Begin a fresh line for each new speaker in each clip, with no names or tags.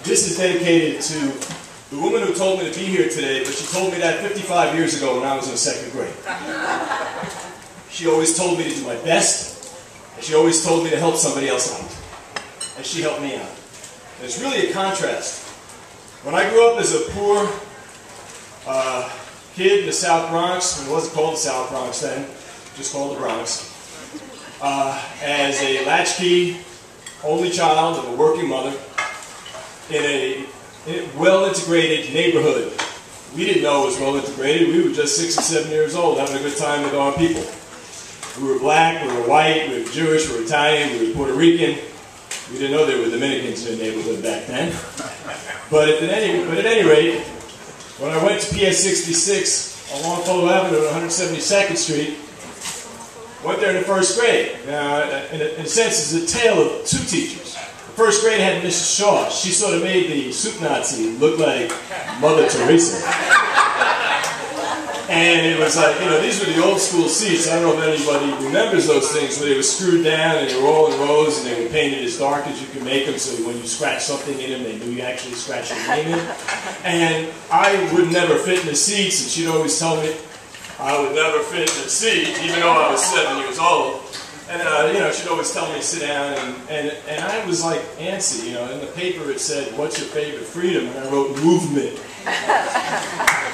This is dedicated to the woman who told me to be here today, but she told me that 55 years ago when I was in 2nd grade. She always told me to do my best, and she always told me to help somebody else out. And she helped me out. And it's really a contrast. When I grew up as a poor kid in the South Bronx, it wasn't called the South Bronx then, just called the Bronx, as a latchkey, only child of a working mother, in a well-integrated neighborhood. We didn't know it was well-integrated. We were just 6 or 7 years old, having a good time with our people. We were black, we were white, we were Jewish, we were Italian, we were Puerto Rican. We didn't know there were Dominicans in the neighborhood back then. But at any rate, when I went to PS 66 on Longfellow Avenue on 172nd Street, went there in the 1st grade. Now, in a sense, it's a tale of 2 teachers. The 1st grade had Mrs. Shaw. She sort of made the soup Nazi look like Mother Teresa. And it was like, you know, these were the old school seats. I don't know if anybody remembers those things, where they were screwed down and they were all in rows and they were painted as dark as you could make them, so when you scratched something in them, they knew you actually scratched your name in. And I would never fit in the seats, and she'd always tell me I would never fit in the seat, even though I was 7 years old. And, you know, she'd always tell me to sit down, and I was like antsy, you know. In the paper it said, "What's your favorite freedom?" And I wrote, "Movement."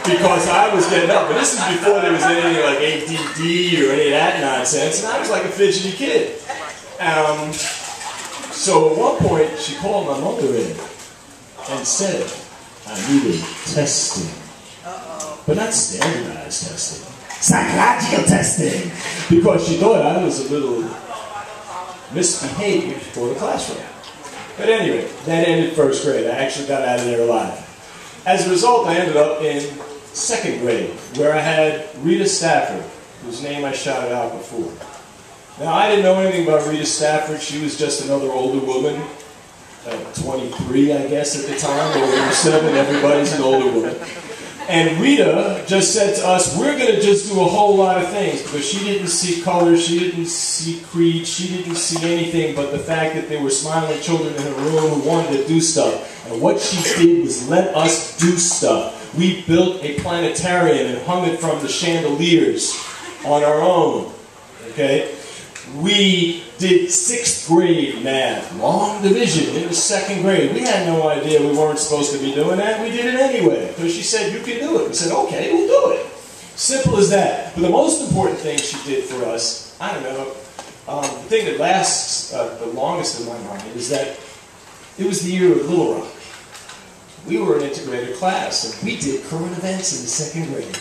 Because I was getting up, but this is before there was anything like ADD or any of that nonsense, and I was like a fidgety kid. So at one point, she called my mother in and said, "I needed testing." But not standardized testing. Psychological testing, because she thought I was a little misbehaved for the classroom. But anyway, that ended 1st grade. I actually got out of there alive. As a result, I ended up in 2nd grade, where I had Rita Stafford, whose name I shouted out before. Now, I didn't know anything about Rita Stafford. She was just another older woman, 23, I guess, at the time, or 7. Everybody's an older woman. And Rita just said to us, "We're going to just do a whole lot of things," because she didn't see color, she didn't see creed, she didn't see anything but the fact that there were smiling children in her room who wanted to do stuff. And what she did was let us do stuff. We built a planetarium and hung it from the chandeliers on our own. Okay? We did 6th grade math, long division in the 2nd grade. We had no idea we weren't supposed to be doing that. We did it anyway, because she said, "You can do it." We said, "Okay, we'll do it." Simple as that. But the most important thing she did for us, I don't know, the thing that lasts the longest in my mind is that it was the year of Little Rock. We were an integrated class, and we did current events in the 2nd grade.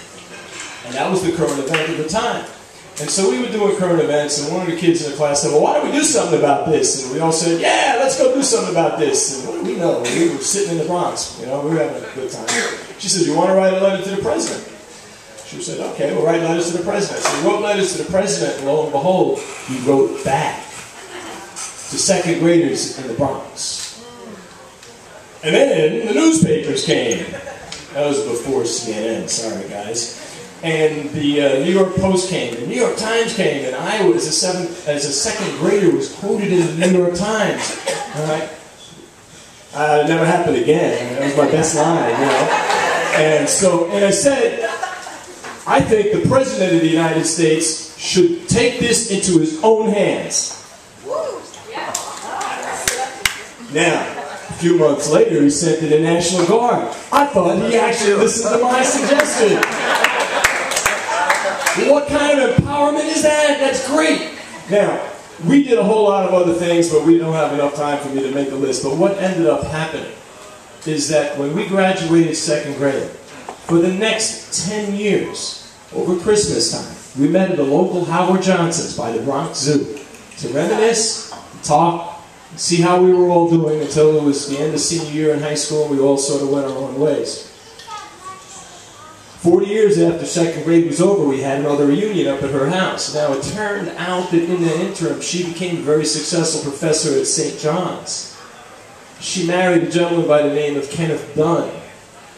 And that was the current event of the time. And so we were doing current events, and one of the kids in the class said, "Well, why don't we do something about this?" And we all said, "Yeah, let's go do something about this." And what do we know? We were sitting in the Bronx, you know, we were having a good time. She said, "You want to write a letter to the president?" She said, "Okay, we'll write letters to the president." So we wrote letters to the president, and lo and behold, he wrote back to 2nd graders in the Bronx. And then the newspapers came. That was before CNN, sorry guys. And the New York Post came, the New York Times came, and I, as a 2nd grader, was quoted in the New York Times. All right? It never happened again. That was my best line, you know. And I said, "I think the President of the United States should take this into his own hands." Now, a few months later, he sent in the National Guard. I thought he actually listened to my suggestion. What kind of empowerment is that? That's great. Now, we did a whole lot of other things, but we don't have enough time for me to make a list. But what ended up happening is that when we graduated 2nd grade, for the next 10 years, over Christmas time, we met at the local Howard Johnson's by the Bronx Zoo to reminisce, talk, and see how we were all doing until it was the end of senior year in high school, and we all sort of went our own ways. 40 years after 2nd grade was over, we had another reunion up at her house. Now, it turned out that in the interim, she became a very successful professor at St. John's. She married a gentleman by the name of Kenneth Dunn.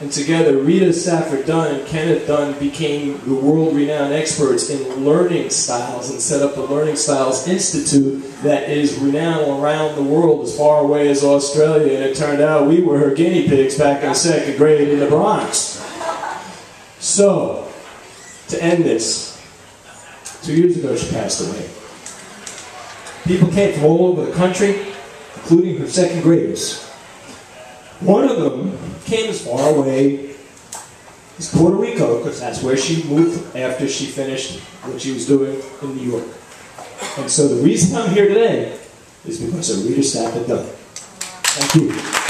And together, Rita Stafford Dunn and Kenneth Dunn became the world-renowned experts in learning styles and set up the Learning Styles Institute that is renowned around the world as far away as Australia. And it turned out we were her guinea pigs back in the second grade in the Bronx. So, to end this, 2 years ago she passed away. People came from all over the country, including her second graders. One of them came as far away as Puerto Rico, because that's where she moved after she finished what she was doing in New York. And so the reason I'm here today is because of Rita Stafford Dunn. Thank you.